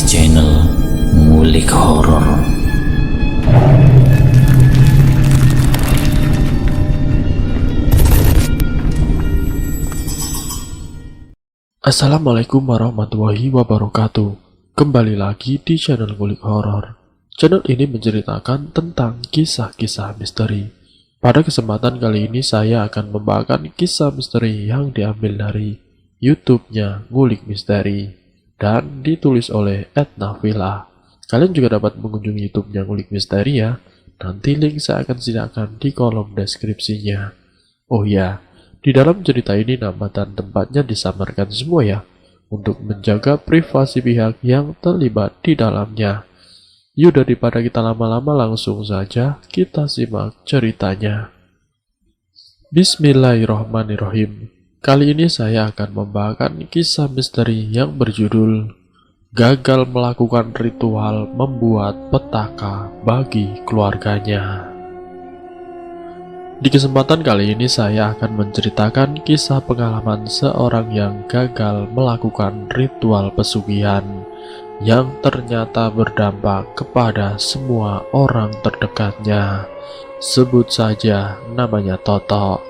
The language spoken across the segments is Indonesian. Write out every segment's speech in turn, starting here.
channel Ngulik Horor. Assalamualaikum warahmatullahi wabarakatuh. Kembali lagi di channel Ngulik Horor. Channel ini menceritakan tentang kisah-kisah misteri. Pada kesempatan kali ini saya akan membawakan kisah misteri yang diambil dari YouTube-nya Ngulik Misteri dan ditulis oleh @nafila. Kalian juga dapat mengunjungi YouTube-nya Ngulik Misteri ya. Nanti link saya akan sediakan di kolom deskripsinya. Oh ya, di dalam cerita ini nama dan tempatnya disamarkan semua ya, untuk menjaga privasi pihak yang terlibat di dalamnya. Yuk daripada kita lama-lama langsung saja kita simak ceritanya. Bismillahirrahmanirrahim. Kali ini saya akan membawakan kisah misteri yang berjudul Gagal Melakukan Ritual Membuat Petaka Bagi Keluarganya. Di kesempatan kali ini saya akan menceritakan kisah pengalaman seorang yang gagal melakukan ritual pesugihan yang ternyata berdampak kepada semua orang terdekatnya. Sebut saja namanya Toto.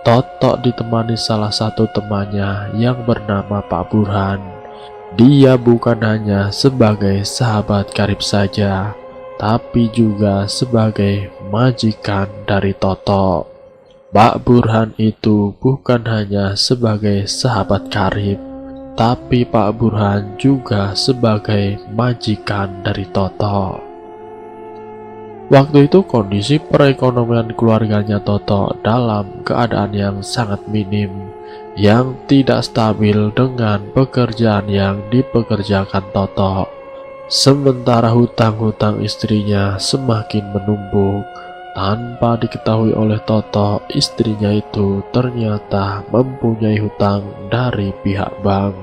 Toto ditemani salah satu temannya yang bernama Pak Burhan. Dia bukan hanya sebagai sahabat karib saja, tapi juga sebagai majikan dari Toto. Pak Burhan itu bukan hanya sebagai sahabat karib, tapi Pak Burhan juga sebagai majikan dari Toto. Waktu itu kondisi perekonomian keluarganya Toto dalam keadaan yang sangat minim, yang tidak stabil dengan pekerjaan yang dipekerjakan Toto. Sementara hutang-hutang istrinya semakin menumpuk. Tanpa diketahui oleh Toto, istrinya itu ternyata mempunyai hutang dari pihak bank.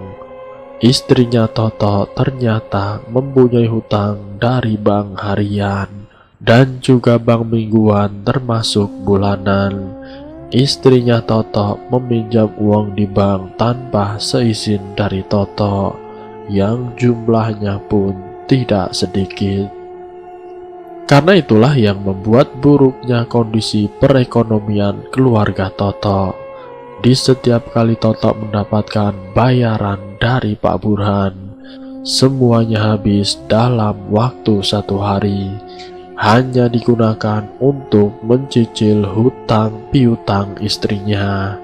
Istrinya Toto ternyata mempunyai hutang dari bank harian dan juga bank mingguan termasuk bulanan. Istrinya Toto meminjam uang di bank tanpa seizin dari Toto, yang jumlahnya pun tidak sedikit. Karena itulah yang membuat buruknya kondisi perekonomian keluarga Toto. Di setiap kali Toto mendapatkan bayaran dari Pak Burhan, semuanya habis dalam waktu 1 hari, hanya digunakan untuk mencicil hutang piutang istrinya.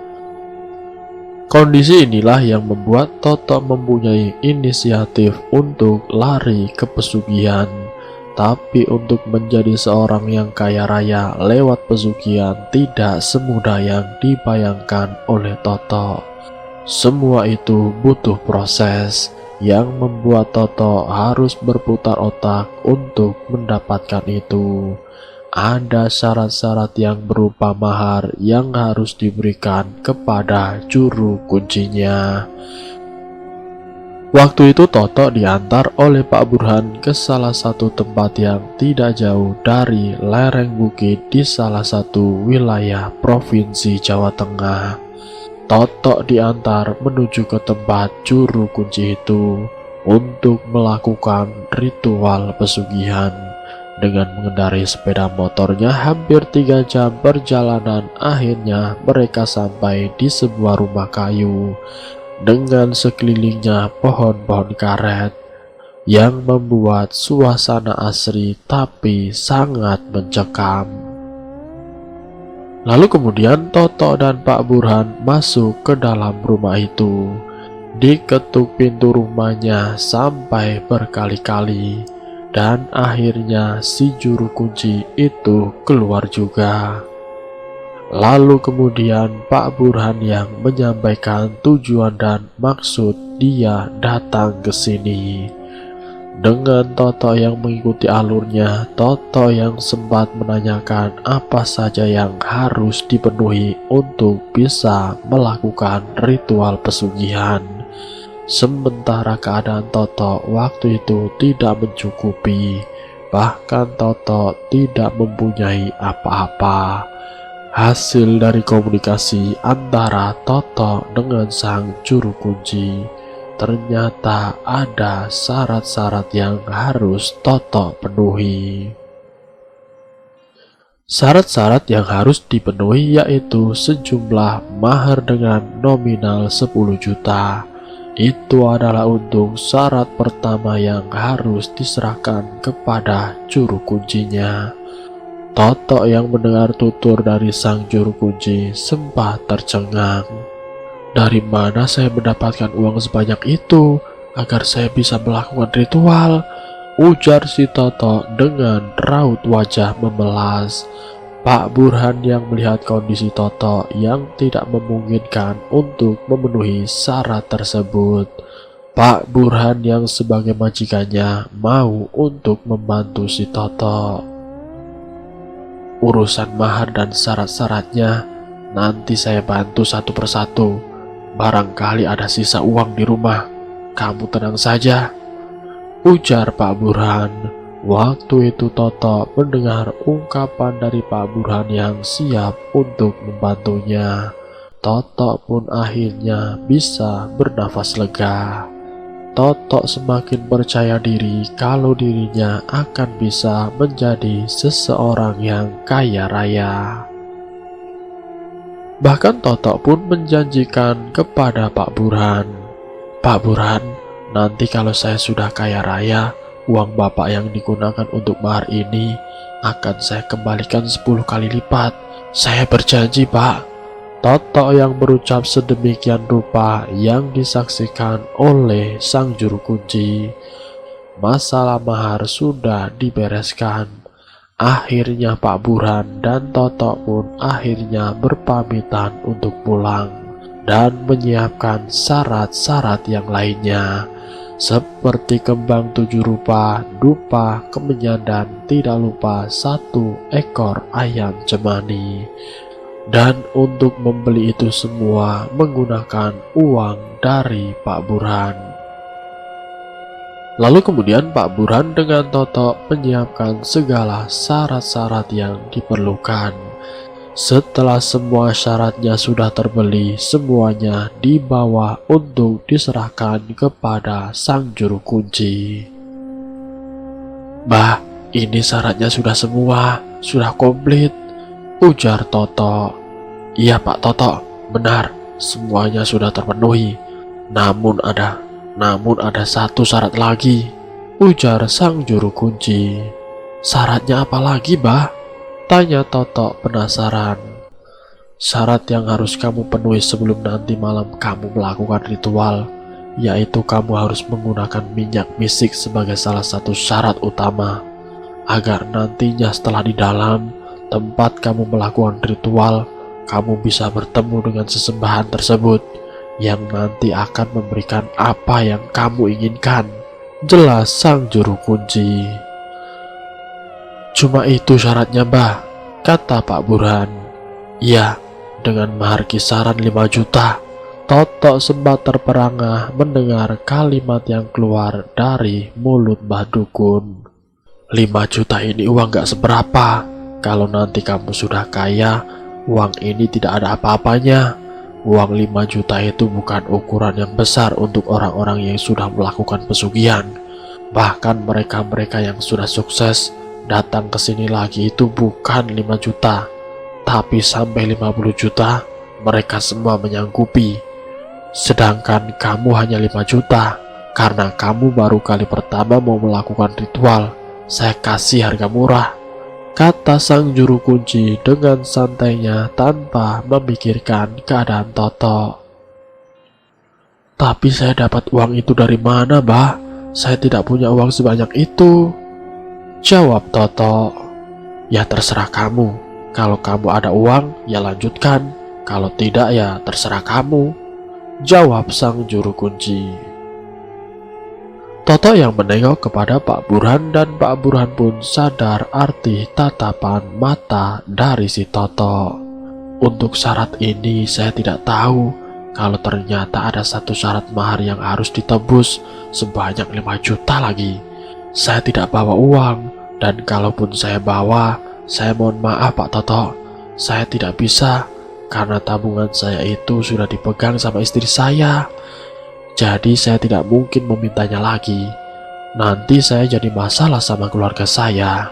Kondisi inilah yang membuat Toto mempunyai inisiatif untuk lari ke pesugihan. Tapi untuk menjadi seorang yang kaya raya lewat pesugihan tidak semudah yang dibayangkan oleh Toto. Semua itu butuh proses yang membuat Toto harus berputar otak untuk mendapatkan itu. Ada syarat-syarat yang berupa mahar yang harus diberikan kepada juru kuncinya. Waktu itu Toto diantar oleh Pak Burhan ke salah satu tempat yang tidak jauh dari lereng bukit di salah satu wilayah provinsi Jawa Tengah. Toto diantar menuju ke tempat juru kunci itu untuk melakukan ritual pesugihan. Dengan mengendarai sepeda motornya hampir 3 jam perjalanan, akhirnya mereka sampai di sebuah rumah kayu dengan sekelilingnya pohon-pohon karet yang membuat suasana asri tapi sangat mencekam. Lalu kemudian Toto dan Pak Burhan masuk ke dalam rumah itu. Diketuk pintu rumahnya sampai berkali-kali, dan akhirnya si juru kunci itu keluar juga. Lalu kemudian Pak Burhan yang menyampaikan tujuan dan maksud dia datang ke sini. Dengan Toto yang mengikuti alurnya, Toto yang sempat menanyakan apa saja yang harus dipenuhi untuk bisa melakukan ritual pesugihan. Sementara keadaan Toto waktu itu tidak mencukupi, bahkan Toto tidak mempunyai apa-apa. Hasil dari komunikasi antara Toto dengan sang juru kunci, ternyata ada syarat-syarat yang harus Toto penuhi. Syarat-syarat yang harus dipenuhi yaitu sejumlah mahar dengan nominal 10 juta. Itu adalah untuk syarat pertama yang harus diserahkan kepada juru kuncinya. Toto yang mendengar tutur dari sang juru kunci sempat tercengang. Dari mana saya mendapatkan uang sebanyak itu agar saya bisa melakukan ritual? Ujar si Toto dengan raut wajah memelas. Pak Burhan yang melihat kondisi Toto yang tidak memungkinkan untuk memenuhi syarat tersebut. Pak Burhan yang sebagai majikannya mau untuk membantu si Toto. Urusan mahar dan syarat-syaratnya nanti saya bantu satu persatu. Barangkali ada sisa uang di rumah. Kamu tenang saja, ujar Pak Burhan. Waktu itu Toto mendengar ungkapan dari Pak Burhan yang siap untuk membantunya. Toto pun akhirnya bisa bernafas lega. Toto semakin percaya diri kalau dirinya akan bisa menjadi seseorang yang kaya raya. Bahkan Toto pun menjanjikan kepada Pak Burhan, "Pak Burhan, nanti kalau saya sudah kaya raya, uang Bapak yang digunakan untuk mahar ini akan saya kembalikan 10 kali lipat. Saya berjanji, Pak." Toto yang berucap sedemikian rupa yang disaksikan oleh sang juru kunci. Masalah mahar sudah dibereskan. Akhirnya Pak Burhan dan Toto pun akhirnya berpamitan untuk pulang dan menyiapkan syarat-syarat yang lainnya. Seperti kembang 7 rupa, dupa, kemenyan, dan tidak lupa 1 ekor ayam cemani. Dan untuk membeli itu semua menggunakan uang dari Pak Burhan. Lalu kemudian Pak Burhan dengan Toto menyiapkan segala syarat-syarat yang diperlukan. Setelah semua syaratnya sudah terbeli, semuanya dibawa untuk diserahkan kepada sang juru kunci. "Bah, ini syaratnya sudah semua, sudah komplit," ujar Toto. "Iya Pak Toto, benar, semuanya sudah terpenuhi. Namun ada satu syarat lagi," ujar sang juru kunci. "Syaratnya apa lagi, Bah?" tanya Toto penasaran. "Syarat yang harus kamu penuhi sebelum nanti malam kamu melakukan ritual, yaitu kamu harus menggunakan minyak misik sebagai salah satu syarat utama, agar nantinya setelah di dalam tempat kamu melakukan ritual, kamu bisa bertemu dengan sesembahan tersebut yang nanti akan memberikan apa yang kamu inginkan," jelas sang juru kunci. "Cuma itu syaratnya, Bah," kata Pak Burhan. "Iya, dengan mahar kisaran 5 juta. Toto sempat terperangah mendengar kalimat yang keluar dari mulut Mbah Dukun. 5 juta ini uang gak seberapa. Kalau nanti kamu sudah kaya, uang ini tidak ada apa-apanya. Uang 5 juta itu bukan ukuran yang besar untuk orang-orang yang sudah melakukan pesugihan. Bahkan mereka-mereka yang sudah sukses datang ke sini lagi itu bukan 5 juta, tapi sampai 50 juta mereka semua menyanggupi. Sedangkan kamu hanya 5 juta, karena kamu baru kali pertama mau melakukan ritual. Saya kasih harga murah," kata sang juru kunci dengan santainya tanpa memikirkan keadaan Toto. "Tapi saya dapat uang itu dari mana, Bah? Saya tidak punya uang sebanyak itu," jawab Toto. "Ya terserah kamu. Kalau kamu ada uang, ya lanjutkan. Kalau tidak, ya terserah kamu," jawab sang juru kunci. Toto yang menengok kepada Pak Burhan dan Pak Burhan pun sadar arti tatapan mata dari si Toto. "Untuk syarat ini saya tidak tahu. Kalau ternyata ada satu syarat mahar yang harus ditebus sebanyak 5 juta lagi. Saya tidak bawa uang, dan kalaupun saya bawa, saya mohon maaf Pak Toto, saya tidak bisa karena tabungan saya itu sudah dipegang sama istri saya," Jadi saya tidak mungkin memintanya lagi. Nanti saya jadi masalah sama keluarga saya,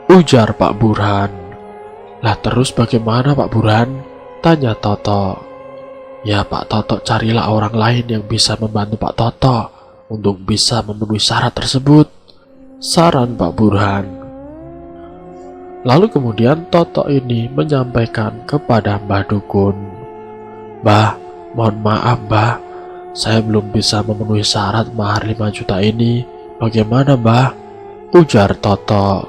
ujar Pak Burhan. Lah terus bagaimana Pak Burhan? Tanya Toto. Ya Pak Toto, carilah orang lain yang bisa membantu Pak Toto untuk bisa memenuhi syarat tersebut, saran Pak Burhan. Lalu kemudian Toto ini menyampaikan kepada Mbah Dukun, "Mbah, mohon maaf Mbah, saya belum bisa memenuhi syarat mahar 5 juta ini. Bagaimana Mbah?" Ujar Toto.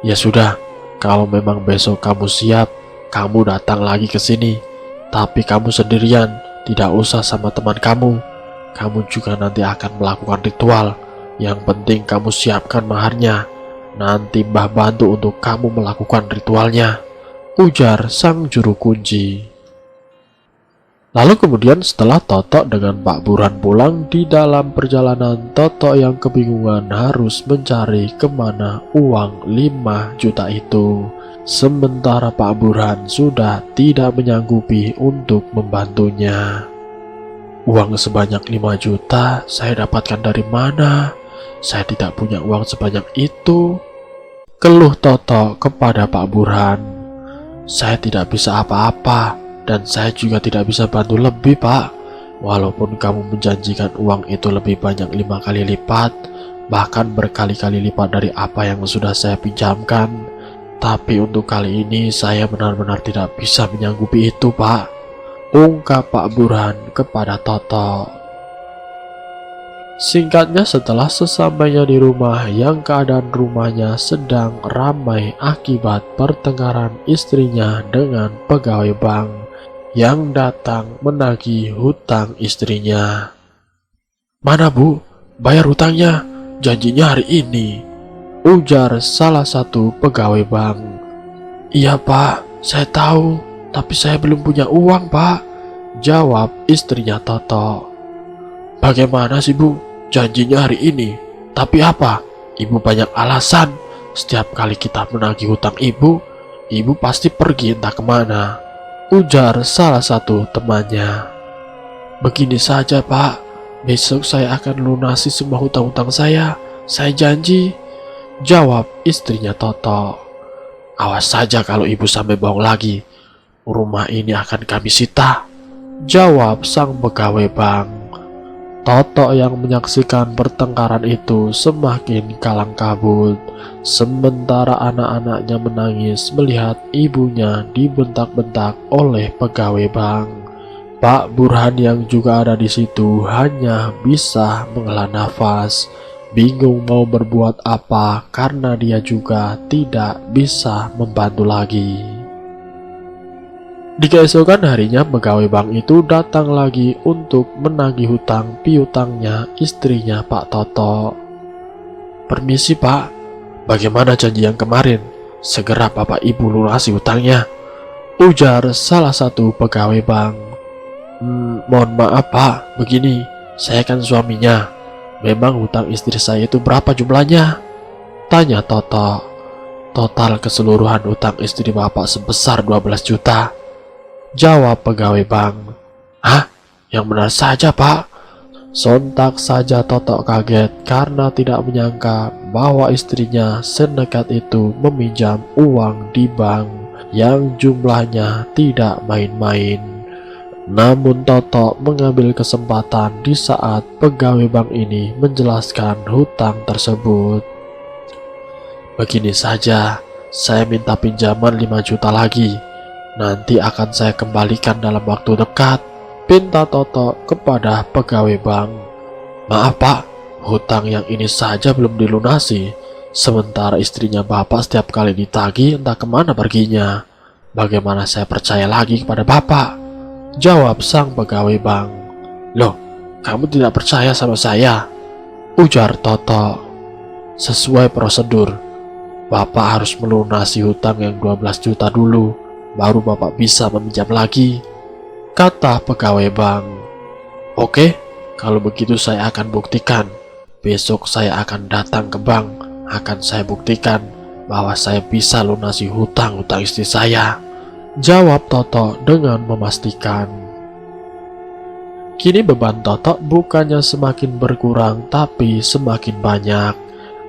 "Ya sudah, kalau memang besok kamu siap, kamu datang lagi ke sini. Tapi kamu sendirian, tidak usah sama teman kamu. Kamu juga nanti akan melakukan ritual. Yang penting kamu siapkan maharnya. Nanti Mbah bantu untuk kamu melakukan ritualnya," ujar sang juru kunci. Lalu kemudian setelah Toto dengan Pak Burhan pulang, di dalam perjalanan Toto yang kebingungan harus mencari kemana uang 5 juta itu. Sementara Pak Burhan sudah tidak menyanggupi untuk membantunya. "Uang sebanyak 5 juta saya dapatkan dari mana? Saya tidak punya uang sebanyak itu," keluh Toto kepada Pak Burhan. "Saya tidak bisa apa-apa, dan saya juga tidak bisa bantu lebih Pak. Walaupun kamu menjanjikan uang itu lebih banyak 5 kali lipat, bahkan berkali-kali lipat dari apa yang sudah saya pinjamkan. Tapi untuk kali ini saya benar-benar tidak bisa menyanggupi itu Pak," ungkap Pak Burhan kepada Toto. Singkatnya, setelah sesampainya di rumah yang keadaan rumahnya sedang ramai akibat pertengkaran istrinya dengan pegawai bank yang datang menagih hutang istrinya. "Mana Bu? Bayar hutangnya, janjinya hari ini," ujar salah satu pegawai bank. "Iya Pak, saya tahu, tapi saya belum punya uang Pak," jawab istrinya Toto. "Bagaimana sih Bu? Janjinya hari ini, tapi apa? Ibu banyak alasan. Setiap kali kita menagih hutang ibu pasti pergi entah kemana," ujar salah satu temannya. "Begini saja Pak, besok saya akan lunasi semua hutang-hutang saya janji," jawab istrinya Toto. "Awas saja kalau ibu sampai bohong lagi, rumah ini akan kami sita," jawab sang pegawai bank. Toto yang menyaksikan pertengkaran itu semakin kalang kabut, sementara anak-anaknya menangis melihat ibunya dibentak-bentak oleh pegawai bank. Pak Burhan yang juga ada di situ hanya bisa menghela nafas, bingung mau berbuat apa karena dia juga tidak bisa membantu lagi. Di keesokan harinya pegawai bank itu datang lagi untuk menagih hutang piutangnya istrinya Pak Toto. "Permisi Pak, bagaimana janji yang kemarin? Segera Bapak Ibu lunasi hutangnya," ujar salah satu pegawai bank. Mohon maaf Pak, begini, saya kan suaminya. Memang hutang istri saya itu berapa jumlahnya?" tanya Toto. "Total keseluruhan hutang istri Bapak sebesar 12 juta," jawab pegawai bank. "Hah? Yang benar saja Pak?" Sontak saja Toto kaget karena tidak menyangka bahwa istrinya senekat itu meminjam uang di bank yang jumlahnya tidak main-main. Namun Toto mengambil kesempatan di saat pegawai bank ini menjelaskan hutang tersebut. "Begini saja, saya minta pinjaman 5 juta lagi. Nanti akan saya kembalikan dalam waktu dekat," pinta Toto kepada pegawai bank. "Maaf Pak, hutang yang ini saja belum dilunasi. Sementara istrinya Bapak setiap kali ditagih entah kemana perginya. Bagaimana saya percaya lagi kepada Bapak?" jawab sang pegawai bank. "Loh, kamu tidak percaya sama saya?" ujar Toto. "Sesuai prosedur, Bapak harus melunasi hutang yang 12 juta dulu, baru Bapak bisa meminjam lagi," kata pegawai bank. "Oke, kalau begitu saya akan buktikan. Besok saya akan datang ke bank, akan saya buktikan bahwa saya bisa lunasi hutang-hutang istri saya," jawab Toto dengan memastikan. Kini beban Totok bukannya semakin berkurang tapi semakin banyak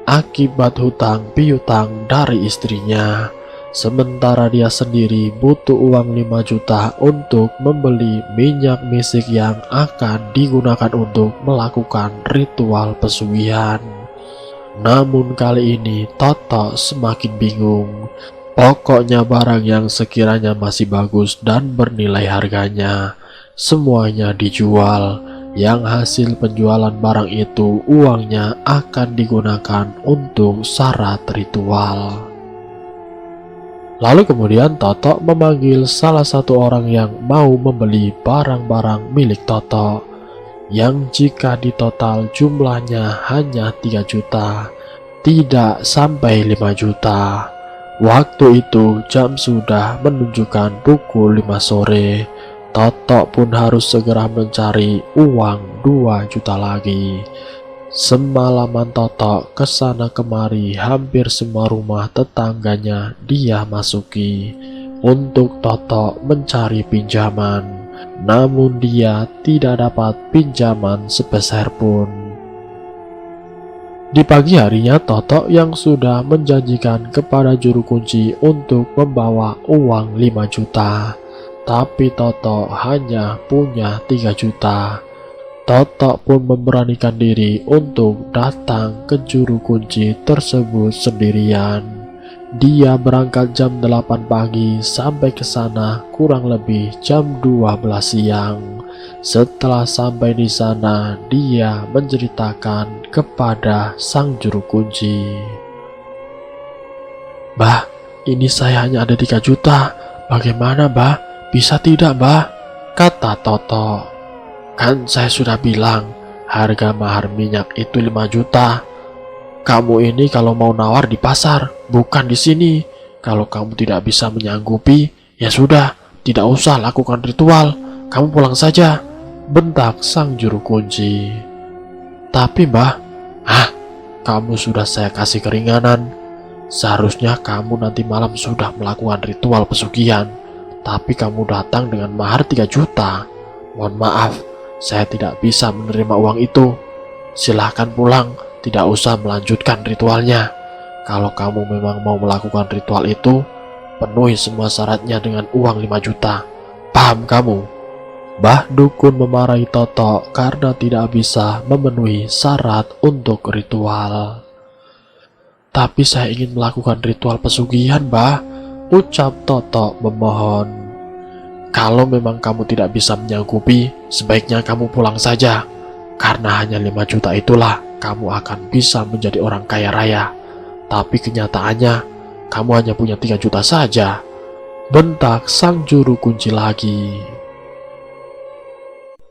akibat hutang piutang dari istrinya. Sementara dia sendiri butuh uang 5 juta untuk membeli minyak misik yang akan digunakan untuk melakukan ritual pesugihan. Namun kali ini Totok semakin bingung. Pokoknya barang yang sekiranya masih bagus dan bernilai harganya, semuanya dijual. Yang hasil penjualan barang itu uangnya akan digunakan untuk syarat ritual. Lalu kemudian Totok memanggil salah satu orang yang mau membeli barang-barang milik Totok, yang jika ditotal jumlahnya hanya 3 juta, tidak sampai 5 juta. Waktu itu jam sudah menunjukkan pukul 5 sore. Totok pun harus segera mencari uang 2 juta lagi. Semalaman Totok kesana kemari, hampir semua rumah tetangganya dia masuki untuk Totok mencari pinjaman. Namun dia tidak dapat pinjaman sepeser pun. Di pagi harinya Totok yang sudah menjanjikan kepada juru kunci untuk membawa uang 5 juta. Tapi Totok hanya punya 3 juta. Totok pun memberanikan diri untuk datang ke juru kunci tersebut sendirian. Dia berangkat jam 8 pagi sampai ke sana kurang lebih jam 12 siang. Setelah sampai di sana, dia menceritakan kepada sang juru kunci. "Mbah, ini saya hanya ada 3 juta. Bagaimana, Mbah? Bisa tidak, Mbah?" Kata Totok. "Kan saya sudah bilang, harga mahar minyak itu 5 juta. Kamu ini kalau mau nawar di pasar, bukan di sini. Kalau kamu tidak bisa menyanggupi, ya sudah, tidak usah lakukan ritual. Kamu pulang saja," bentak sang juru kunci. "Tapi Mbah," kamu sudah saya kasih keringanan. Seharusnya kamu nanti malam sudah melakukan ritual pesugihan. Tapi kamu datang dengan mahar 3 juta. Mohon maaf, saya tidak bisa menerima uang itu. Silahkan pulang, tidak usah melanjutkan ritualnya. Kalau kamu memang mau melakukan ritual itu, penuhi semua syaratnya dengan uang 5 juta. Paham kamu?" Mbah Dukun memarahi Totok karena tidak bisa memenuhi syarat untuk ritual. "Tapi saya ingin melakukan ritual pesugihan, Mbah," ucap Totok memohon. "Kalau memang kamu tidak bisa menyanggupi, sebaiknya kamu pulang saja. Karena hanya 5 juta itulah kamu akan bisa menjadi orang kaya raya. Tapi kenyataannya, kamu hanya punya 3 juta saja," bentak sang juru kunci lagi.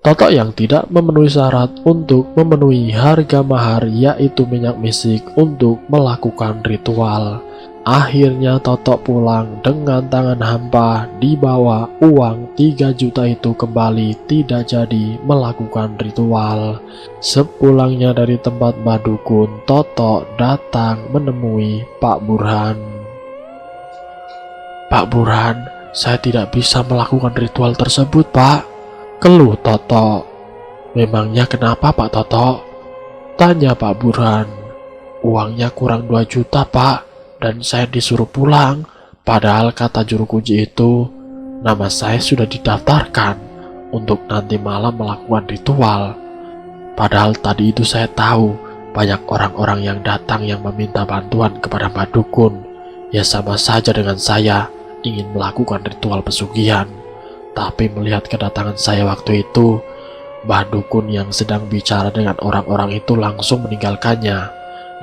Totok yang tidak memenuhi syarat untuk memenuhi harga mahar, yaitu minyak misik, untuk melakukan ritual. Akhirnya Totok pulang dengan tangan hampa, dibawa uang 3 juta itu kembali, tidak jadi melakukan ritual. Sepulangnya dari tempat Mbah Dukun, Totok datang menemui Pak Burhan. "Pak Burhan, saya tidak bisa melakukan ritual tersebut, Pak," keluh Totok. "Memangnya kenapa, Pak Totok?" tanya Pak Burhan. "Uangnya kurang 2 juta, Pak. Dan saya disuruh pulang, padahal kata juru kunci itu, nama saya sudah didaftarkan untuk nanti malam melakukan ritual. Padahal tadi itu saya tahu banyak orang-orang yang datang yang meminta bantuan kepada Mbah Dukun. Ya sama saja dengan saya ingin melakukan ritual pesugihan. Tapi melihat kedatangan saya waktu itu, Mbah Dukun yang sedang bicara dengan orang-orang itu langsung meninggalkannya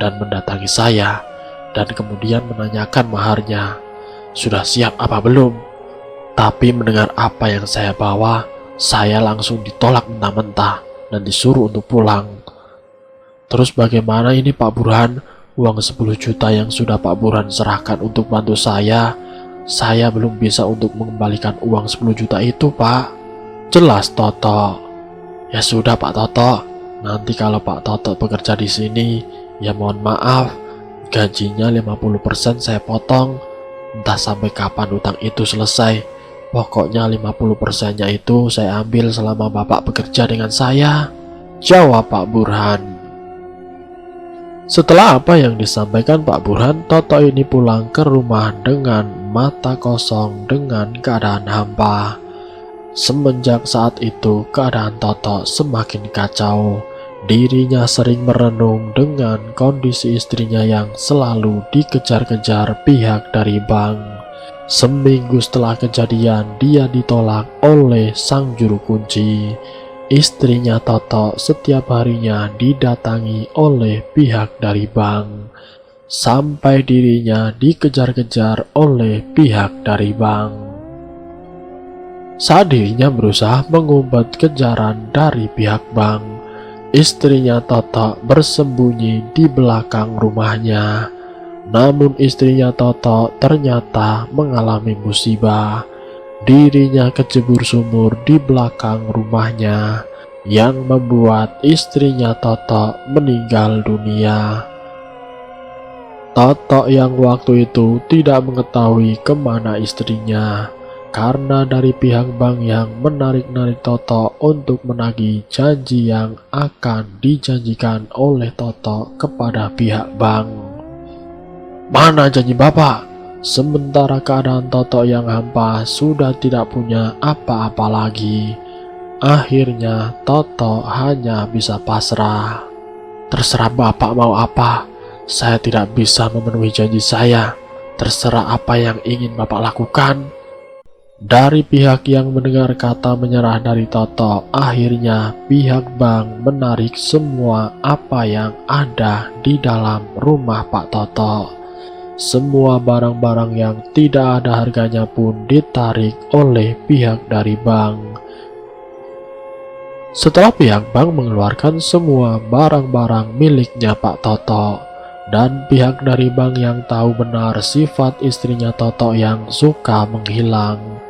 dan mendatangi saya, dan kemudian menanyakan maharnya, sudah siap apa belum? Tapi mendengar apa yang saya bawa, saya langsung ditolak mentah-mentah dan disuruh untuk pulang. Terus bagaimana ini Pak Burhan? Uang 10 juta yang sudah Pak Burhan serahkan untuk bantu saya belum bisa untuk mengembalikan uang 10 juta itu, Pak," jelas Totok. "Ya sudah Pak Totok, nanti kalau Pak Totok bekerja di sini, ya mohon maaf, gajinya 50% saya potong. Entah sampai kapan utang itu selesai. Pokoknya 50%-nya itu saya ambil selama Bapak bekerja dengan saya, jawab Pak Burhan. Setelah apa yang disampaikan Pak Burhan, Toto ini pulang ke rumah dengan mata kosong dengan keadaan hampa. Semenjak saat itu, keadaan Toto semakin kacau. Dirinya sering merenung dengan kondisi istrinya yang selalu dikejar-kejar pihak dari bank. Seminggu setelah kejadian, dia ditolak oleh sang juru kunci. Istrinya Toto setiap harinya didatangi oleh pihak dari bank, sampai dirinya dikejar-kejar oleh pihak dari bank. Saat dirinya berusaha mengumpat kejaran dari pihak bank, istrinya Toto bersembunyi di belakang rumahnya. Namun istrinya Toto ternyata mengalami musibah. Dirinya kecebur sumur di belakang rumahnya, yang membuat istrinya Toto meninggal dunia. Toto yang waktu itu tidak mengetahui kemana istrinya, karena dari pihak bank yang menarik-narik Toto untuk menagih janji yang akan dijanjikan oleh Toto kepada pihak bank. Mana janji Bapak? Sementara keadaan Toto yang hampa sudah tidak punya apa-apa lagi. Akhirnya Toto hanya bisa pasrah. Terserah Bapak mau apa, saya tidak bisa memenuhi janji saya. Terserah apa yang ingin Bapak lakukan. Dari pihak yang mendengar kata menyerah dari Toto, akhirnya pihak bank menarik semua apa yang ada di dalam rumah Pak Toto. Semua barang-barang yang tidak ada harganya pun ditarik oleh pihak dari bank. Setelah pihak bank mengeluarkan semua barang-barang miliknya Pak Toto, dan pihak dari bank yang tahu benar sifat istrinya Toto yang suka menghilang,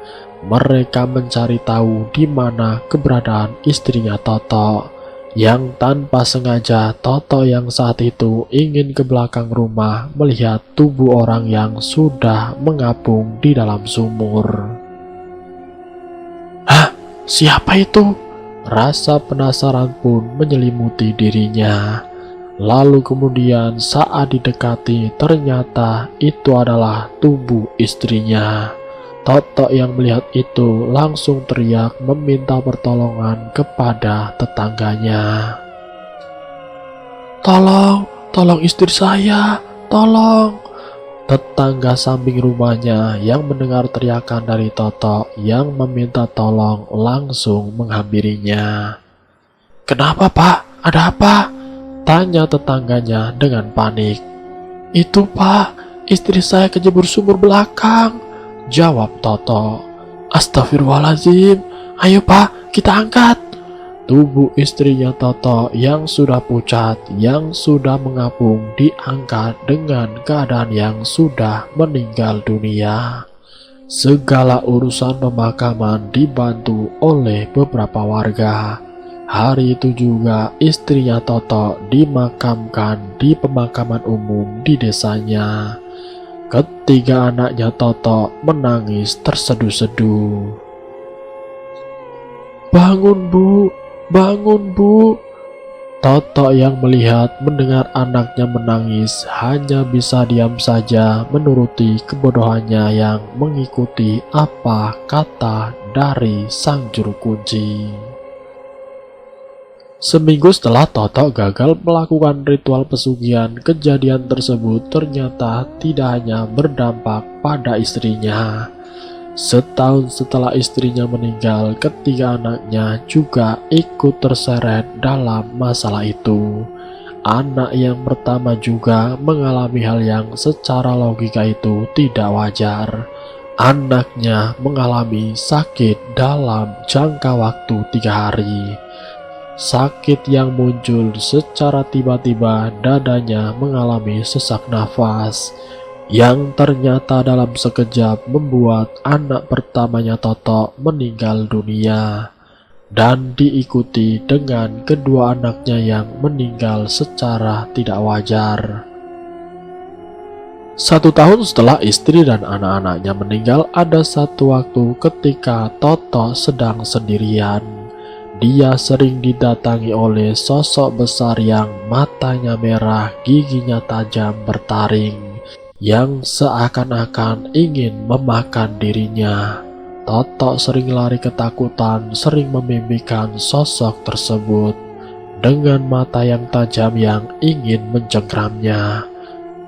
mereka mencari tahu di mana keberadaan istrinya Toto. Yang tanpa sengaja Toto yang saat itu ingin ke belakang rumah melihat tubuh orang yang sudah mengapung di dalam sumur. Hah? Siapa itu? Rasa penasaran pun menyelimuti dirinya. Lalu kemudian saat didekati, ternyata itu adalah tubuh istrinya. Toto yang melihat itu langsung teriak meminta pertolongan kepada tetangganya. Tolong istri saya, tolong. Tetangga samping rumahnya yang mendengar teriakan dari Toto yang meminta tolong langsung menghampirinya. Kenapa Pak? Ada apa? Tanya tetangganya dengan panik. Itu Pak, istri saya kejebur sumur belakang, jawab Toto. Astagfirullahaladzim, ayo Pak, kita angkat. Tubuh istrinya Toto yang sudah pucat, yang sudah mengapung, diangkat dengan keadaan yang sudah meninggal dunia. Segala urusan pemakaman dibantu oleh beberapa warga. Hari itu juga istrinya Toto dimakamkan di pemakaman umum di desanya. Ketiga anaknya Toto menangis terseduh-seduh. Bangun Bu, bangun Bu. Toto yang melihat mendengar anaknya menangis hanya bisa diam saja menuruti kebodohannya yang mengikuti apa kata dari sang juru kunci. Seminggu setelah Toto gagal melakukan ritual pesugihan, kejadian tersebut ternyata tidak hanya berdampak pada istrinya. Setahun setelah istrinya meninggal, ketiga anaknya juga ikut terseret dalam masalah itu. Anak yang pertama juga mengalami hal yang secara logika itu tidak wajar. Anaknya mengalami sakit dalam jangka waktu 3 hari. Sakit yang muncul secara tiba-tiba, dadanya mengalami sesak nafas, yang ternyata dalam sekejap membuat anak pertamanya Toto meninggal dunia, dan diikuti dengan kedua anaknya yang meninggal secara tidak wajar. 1 tahun setelah istri dan anak-anaknya meninggal, ada satu waktu ketika Toto sedang sendirian. Dia sering didatangi oleh sosok besar yang matanya merah, giginya tajam bertaring, yang seakan-akan ingin memakan dirinya. Toto sering lari ketakutan, sering memimpikan sosok tersebut dengan mata yang tajam yang ingin mencengkramnya.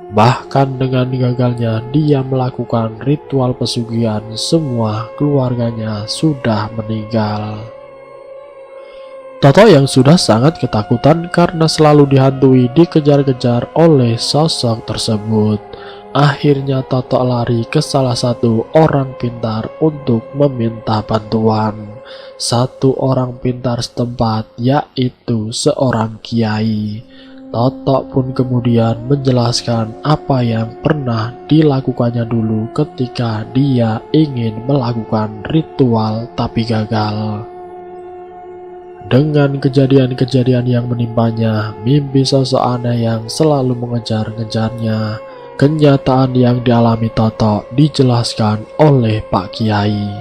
Bahkan dengan gagalnya dia melakukan ritual pesugihan, semua keluarganya sudah meninggal. Toto yang sudah sangat ketakutan karena selalu dihantui, dikejar-kejar oleh sosok tersebut. Akhirnya Toto lari ke salah satu orang pintar untuk meminta bantuan. Satu orang pintar setempat, yaitu seorang kiai. Toto pun kemudian menjelaskan apa yang pernah dilakukannya dulu ketika dia ingin melakukan ritual tapi gagal. Dengan kejadian-kejadian yang menimpanya, mimpi sosok aneh yang selalu mengejar-ngejarnya, kenyataan yang dialami Toto dijelaskan oleh Pak Kiai.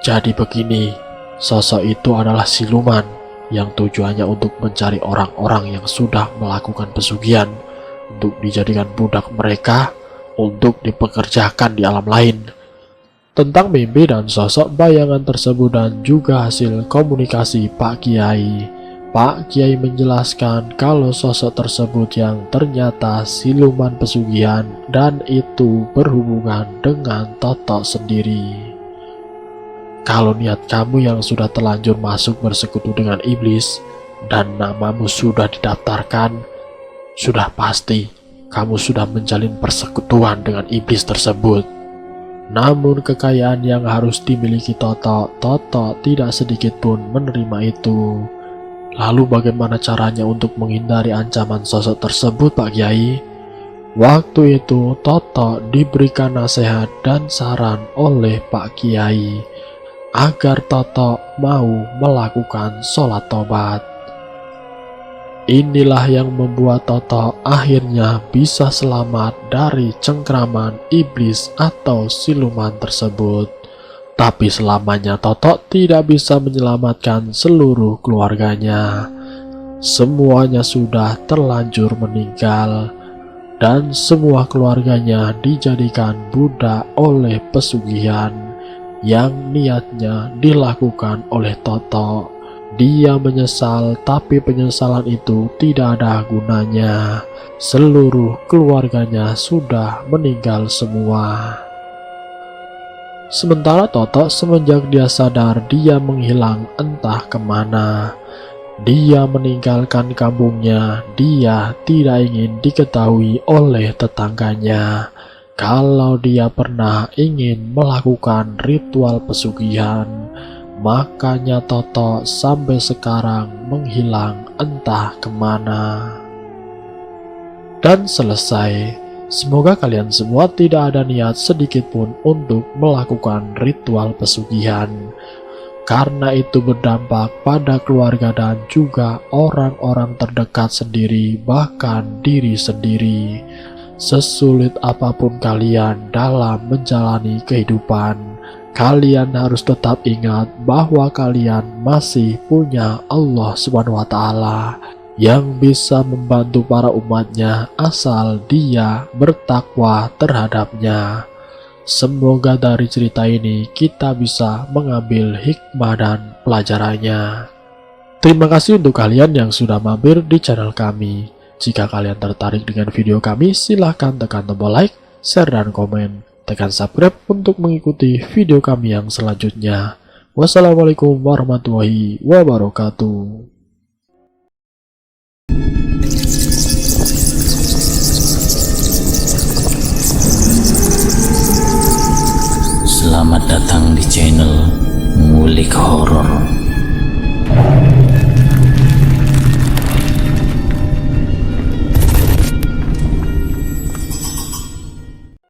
Jadi begini, sosok itu adalah siluman yang tujuannya untuk mencari orang-orang yang sudah melakukan pesugihan untuk dijadikan budak mereka untuk dipekerjakan di alam lain. Tentang mimpi dan sosok bayangan tersebut dan juga hasil komunikasi Pak Kiai, Pak Kiai menjelaskan kalau sosok tersebut yang ternyata siluman pesugihan dan itu berhubungan dengan Toto sendiri. Kalau niat kamu yang sudah terlanjur masuk bersekutu dengan iblis dan namamu sudah didaftarkan, sudah pasti kamu sudah menjalin persekutuan dengan iblis tersebut. Namun kekayaan yang harus dimiliki Toto tidak sedikit pun menerima itu. Lalu bagaimana caranya untuk menghindari ancaman sosok tersebut, Pak Kiai? Waktu itu Toto diberikan nasihat dan saran oleh Pak Kiai agar Toto mau melakukan sholat tobat. Inilah yang membuat Toto akhirnya bisa selamat dari cengkraman iblis atau siluman tersebut. Tapi selamanya Toto tidak bisa menyelamatkan seluruh keluarganya. Semuanya sudah terlanjur meninggal dan semua keluarganya dijadikan budak oleh pesugihan yang niatnya dilakukan oleh Toto. Dia menyesal, tapi penyesalan itu tidak ada gunanya. Seluruh keluarganya sudah meninggal semua. Sementara Toto semenjak dia sadar, dia menghilang entah kemana. Dia meninggalkan kampungnya. Dia tidak ingin diketahui oleh tetangganya kalau dia pernah ingin melakukan ritual pesugihan. Makanya Toto sampai sekarang menghilang entah kemana. Dan selesai. Semoga kalian semua tidak ada niat sedikit pun untuk melakukan ritual pesugihan, karena itu berdampak pada keluarga dan juga orang-orang terdekat sendiri, bahkan diri sendiri. Sesulit apapun kalian dalam menjalani kehidupan, kalian harus tetap ingat bahwa kalian masih punya Allah SWT yang bisa membantu para umatnya asal dia bertakwa terhadapnya. Semoga dari cerita ini kita bisa mengambil hikmah dan pelajarannya. Terima kasih untuk kalian yang sudah mampir di channel kami. Jika kalian tertarik dengan video kami, silahkan tekan tombol like, share, dan komen. Tekan subscribe untuk mengikuti video kami yang selanjutnya. Wassalamualaikum warahmatullahi wabarakatuh. Selamat datang di channel Ngulik Horor.